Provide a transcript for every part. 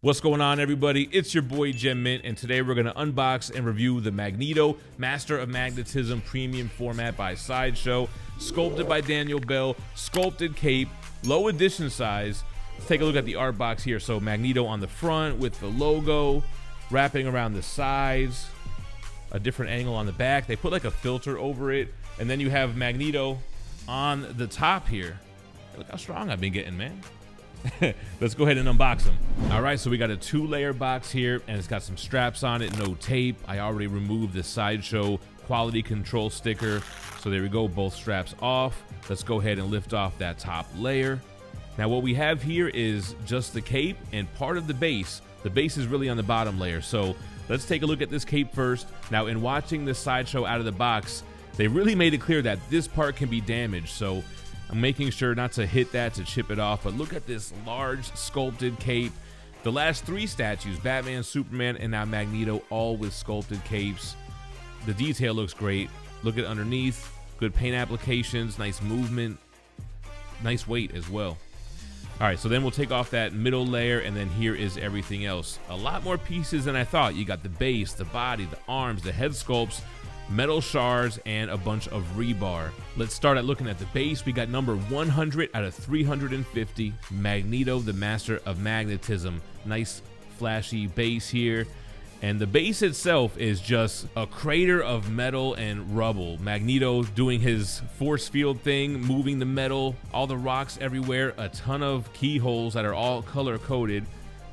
What's going on, everybody? It's your boy Xmen, and today we're going to unbox and review the Magneto Master of Magnetism Premium Format by Sideshow, sculpted by Daniel Bell, sculpted cape, low edition size. Let's take a look at the art box here. So Magneto on the front with the logo, wrapping around the sides, a different angle on the back. They put like a filter over it, and then you have Magneto on the top here. Look how strong I've been getting, man. Let's go ahead and unbox them. All right, so we got a 2-layer box here, and it's got some straps on it, no tape. I already removed the Sideshow quality control sticker, so there we go, both straps off. Let's go ahead and lift off that top layer. Now what we have here is just the cape and part of the base. The base is really on the bottom layer, so let's take a look at this cape first. Now, in watching this Sideshow out of the box, they really made it clear that this part can be damaged, so I'm making sure not to hit that to chip it off. But look at this large sculpted cape. The last 3 statues, Batman, Superman, and now Magneto, all with sculpted capes. The detail looks great. Look at underneath, good paint applications, nice movement, nice weight as well. All right, so then we'll take off that middle layer, and then here is everything else. A lot more pieces than I thought. You got the base, the body, the arms, the head sculpts, metal shards, and a bunch of rebar. Let's start at looking at the base. We got number 100 out of 350, Magneto, the Master of Magnetism. Nice flashy base here. And the base itself is just a crater of metal and rubble. Magneto doing his force field thing, moving the metal, all the rocks everywhere, a ton of keyholes that are all color coded.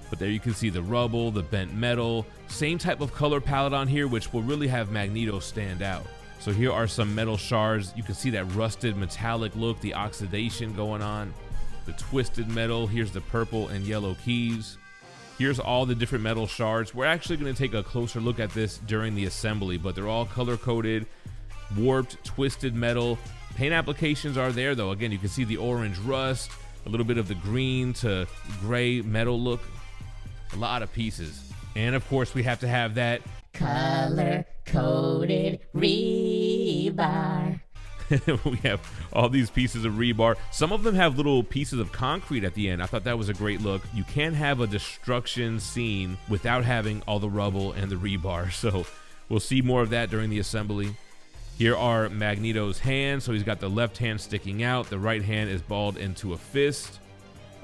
But there you can see the rubble, the bent metal, same type of color palette on here, which will really have Magneto stand out. So here are some metal shards. You can see that rusted metallic look, the oxidation going on, the twisted metal. Here's the purple and yellow keys. Here's all the different metal shards. We're actually going to take a closer look at this during the assembly, but they're all color coded, warped, twisted metal. Paint applications are there though. Again, you can see the orange rust, a little bit of the green to gray metal look. A lot of pieces. And of course we have to have that color-coded rebar. We have all these pieces of rebar. Some of them have little pieces of concrete at the end. I thought that was a great look. You can't have a destruction scene without having all the rubble and the rebar. So we'll see more of that during the assembly. Here are Magneto's hands. So he's got the left hand sticking out. The right hand is balled into a fist.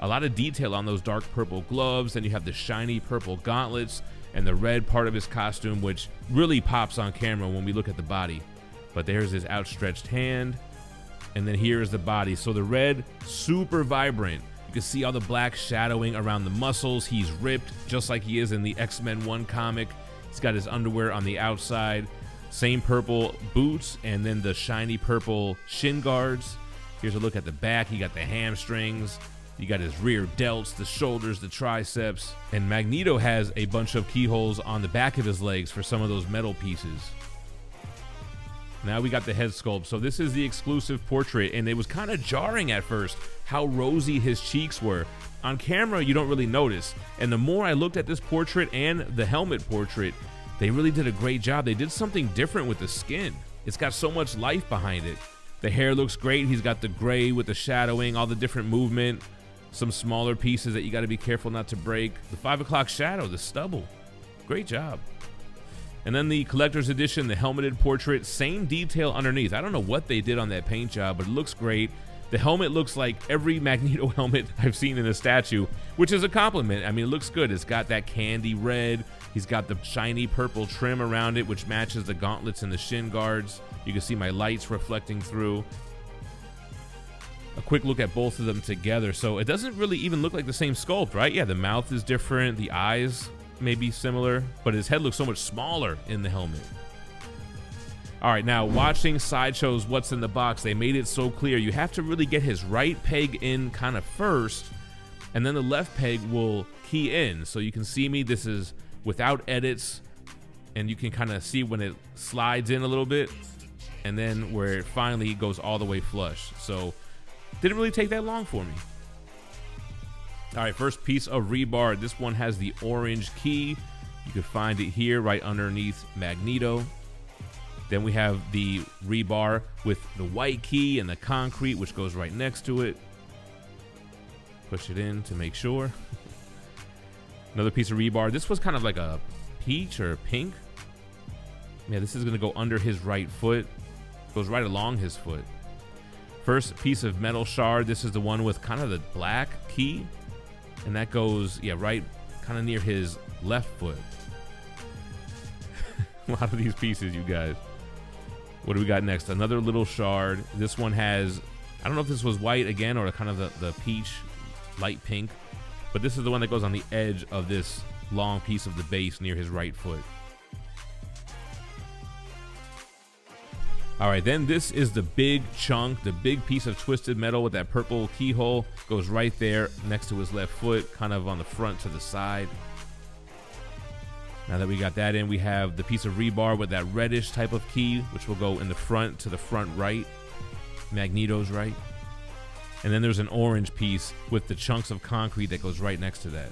A lot of detail on those dark purple gloves. Then you have the shiny purple gauntlets and the red part of his costume, which really pops on camera when we look at the body. But there's his outstretched hand. And then here is the body. So the red, super vibrant. You can see all the black shadowing around the muscles. He's ripped just like he is in the Xmen 1 comic. He's got his underwear on the outside. Same purple boots and then the shiny purple shin guards. Here's a look at the back. He got the hamstrings. You got his rear delts, the shoulders, the triceps, and Magneto has a bunch of keyholes on the back of his legs for some of those metal pieces. Now we got the head sculpt. So this is the exclusive portrait, and it was kind of jarring at first how rosy his cheeks were. On camera, you don't really notice. And the more I looked at this portrait and the helmet portrait, they really did a great job. They did something different with the skin. It's got so much life behind it. The hair looks great. He's got the gray with the shadowing, all the different movement. Some smaller pieces that you got to be careful not to break. The 5 o'clock shadow, the stubble. Great job. And then the collector's edition, the helmeted portrait, same detail underneath. I don't know what they did on that paint job, but it looks great. The helmet looks like every Magneto helmet I've seen in a statue, which is a compliment. I mean, it looks good. It's got that candy red. He's got the shiny purple trim around it, which matches the gauntlets and the shin guards. You can see my lights reflecting through. A quick look at both of them together. So it doesn't really even look like the same sculpt, right? Yeah, the mouth is different, the eyes may be similar, but his head looks so much smaller in the helmet. All right, now watching Sideshow's What's in the Box, they made it so clear you have to really get his right peg in kind of first, and then the left peg will key in. So you can see me, this is without edits, and you can kind of see when it slides in a little bit, and then where it finally goes all the way flush. So didn't really take that long for me. All right, first piece of rebar. This one has the orange key. You can find it here right underneath Magneto. Then we have the rebar with the white key and the concrete, which goes right next to it. Push it in to make sure. Another piece of rebar. This was kind of like a peach or pink. Yeah, this is going to go under his right foot. Goes right along his foot. First piece of metal shard. This is the one with kind of the black key. And that goes, yeah, right kind of near his left foot. A lot of these pieces, you guys. What do we got next? Another little shard. This one has, I don't know if this was white again or kind of the peach, light pink. But this is the one that goes on the edge of this long piece of the base near his right foot. All right, then this is the big chunk, the big piece of twisted metal with that purple keyhole. Goes right there next to his left foot, kind of on the front to the side. Now that we got that in, we have the piece of rebar with that reddish type of key, which will go in the front to the front right, Magneto's right. And then there's an orange piece with the chunks of concrete that goes right next to that.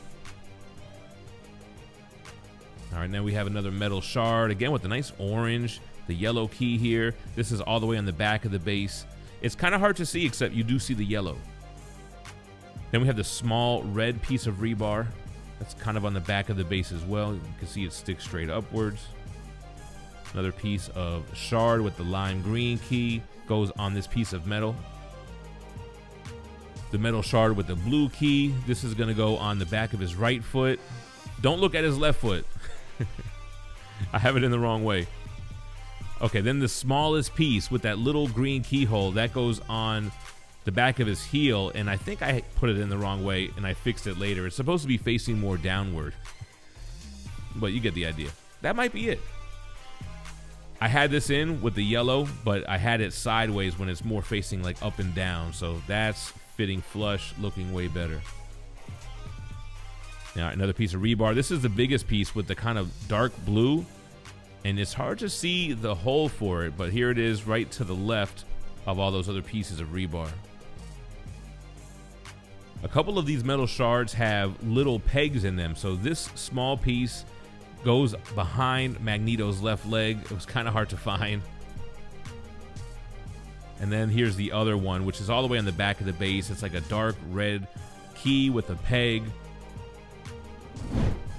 All right, now we have another metal shard, again with the nice orange, the yellow key here. This is all the way on the back of the base. It's kind of hard to see, except you do see the yellow. Then we have the small red piece of rebar. That's kind of on the back of the base as well. You can see it sticks straight upwards. Another piece of shard with the lime green key goes on this piece of metal. The metal shard with the blue key. This is going to go on the back of his right foot. Don't look at his left foot. I have it in the wrong way. Okay, then the smallest piece with that little green keyhole, that goes on the back of his heel, and I think I put it in the wrong way, and I fixed it later. It's supposed to be facing more downward, but you get the idea. That might be it. I had this in with the yellow, but I had it sideways when it's more facing like up and down, so that's fitting flush, looking way better. Now, another piece of rebar. This is the biggest piece with the kind of dark blue, and it's hard to see the hole for it, but here it is right to the left of all those other pieces of rebar. A couple of these metal shards have little pegs in them, so this small piece goes behind Magneto's left leg. It was kind of hard to find. And then here's the other one, which is all the way on the back of the base. It's like a dark red key with a peg.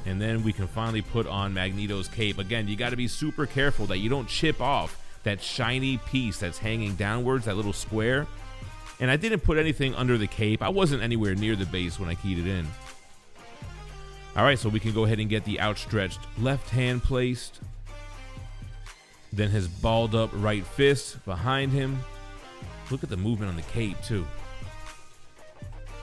And then we can finally put on Magneto's cape. Again, you got to be super careful that you don't chip off that shiny piece that's hanging downwards, that little square. And I didn't put anything under the cape. I wasn't anywhere near the base when I keyed it in. All right, so we can go ahead and get the outstretched left hand placed. Then his balled up right fist behind him. Look at the movement on the cape too.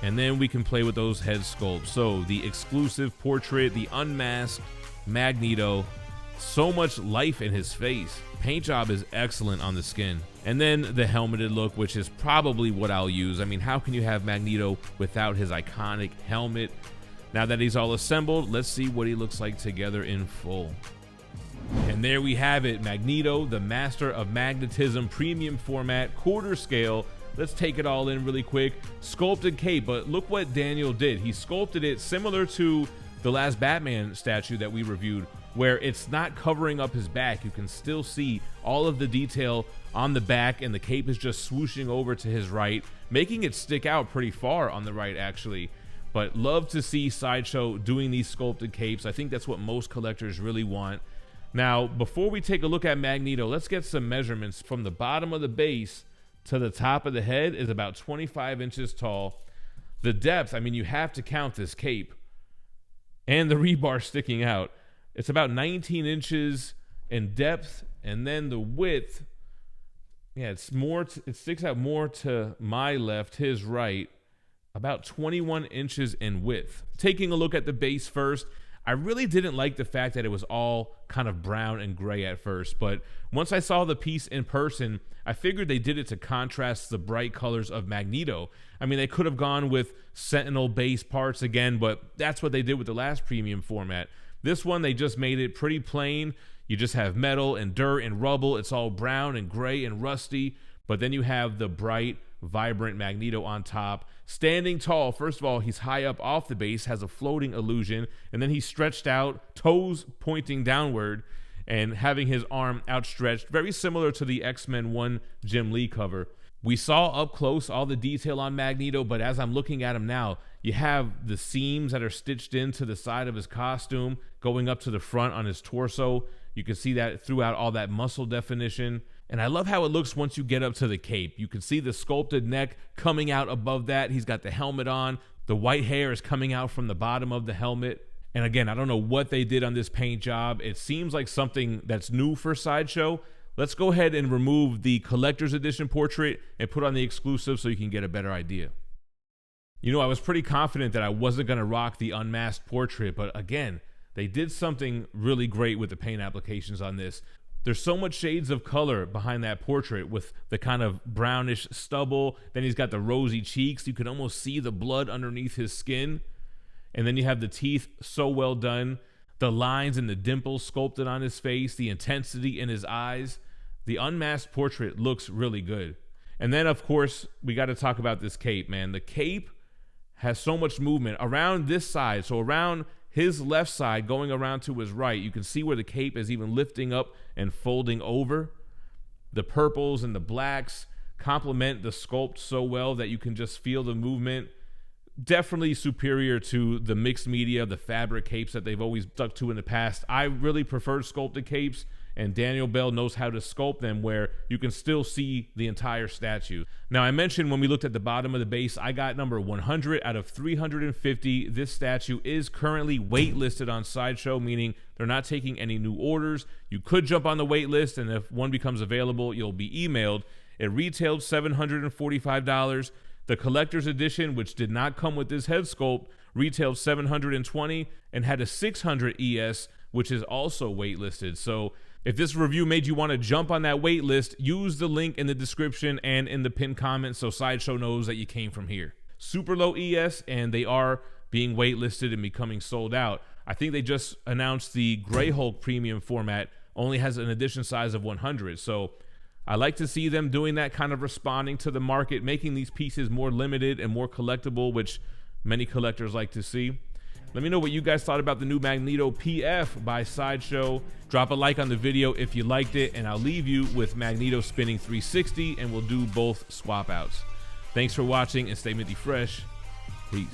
And then we can play with those head sculpts. So the exclusive portrait, the unmasked Magneto, so much life in his face. Paint job is excellent on the skin. And then the helmeted look, which is probably what I'll use. I mean, how can you have Magneto without his iconic helmet? Now that he's all assembled, let's see what he looks like together in full. And there we have it, Magneto, the master of magnetism, premium format, quarter scale. Let's take it all in really quick. Sculpted cape, but look what Daniel did. He sculpted it similar to the last Batman statue that we reviewed, where it's not covering up his back. You can still see all of the detail on the back, and the cape is just swooshing over to his right, making it stick out pretty far on the right, actually. But love to see Sideshow doing these sculpted capes. I think that's what most collectors really want. Now, before we take a look at Magneto, let's get some measurements. From the bottom of the base to the top of the head is about 25 inches tall. The depth, I mean, you have to count this cape and the rebar sticking out. It's about 19 inches in depth, and then the width, yeah, it's more, it sticks out more to my left, his right, about 21 inches in width. Taking a look at the base first, I really didn't like the fact that it was all kind of brown and gray at first, but once I saw the piece in person, I figured they did it to contrast the bright colors of Magneto. I mean, they could have gone with Sentinel base parts again, but that's what they did with the last premium format. This one, they just made it pretty plain. You just have metal and dirt and rubble. It's all brown and gray and rusty, but then you have the bright, vibrant Magneto on top, standing tall. First of all, he's high up off the base, has a floating illusion, and then he's stretched out, toes pointing downward, and having his arm outstretched, very similar to the X-Men 1 Jim Lee cover. We saw up close all the detail on Magneto, but as I'm looking at him now, You have the seams that are stitched into the side of his costume going up to the front on his torso. You can see that throughout all that muscle definition. And I love how it looks once you get up to the cape. You can see the sculpted neck coming out above that. He's got the helmet on. The white hair is coming out from the bottom of the helmet. And again, I don't know what they did on this paint job. It seems like something that's new for Sideshow. Let's go ahead and remove the collector's edition portrait and put on the exclusive so you can get a better idea. You know, I was pretty confident that I wasn't going to rock the unmasked portrait, but again, they did something really great with the paint applications on this. There's so much shades of color behind that portrait with the kind of brownish stubble. Then he's got the rosy cheeks. You can almost see the blood underneath his skin. And then you have the teeth so well done. The lines and the dimples sculpted on his face, the intensity in his eyes. The unmasked portrait looks really good. And then, of course, we got to talk about this cape, man. The cape has so much movement around this side. So around his left side going around to his right, you can see where the cape is even lifting up and folding over. The purples and the blacks complement the sculpt so well that you can just feel the movement. Definitely superior to the mixed media, the fabric capes that they've always stuck to in the past. I really prefer sculpted capes, and Daniel Bell knows how to sculpt them where you can still see the entire statue. Now, I mentioned when we looked at the bottom of the base, I got number 100 out of 350. This statue is currently waitlisted on Sideshow, meaning they're not taking any new orders. You could jump on the wait list, and if one becomes available, you'll be emailed. It retailed $745. The collector's edition, which did not come with this head sculpt, retailed $720 and had a 600 ES, which is also waitlisted. So if this review made you want to jump on that wait list, use the link in the description and in the pinned comment so Sideshow knows that you came from here. Super low ES, and they are being waitlisted and becoming sold out. I think they just announced the Grey Hulk premium format only has an edition size of 100. So I like to see them doing that, kind of responding to the market, making these pieces more limited and more collectible, which many collectors like to see. Let me know what you guys thought about the new Magneto PF by Sideshow. Drop a like on the video if you liked it, and I'll leave you with Magneto spinning 360, and we'll do both swap outs. Thanks for watching, and stay minty fresh. Peace.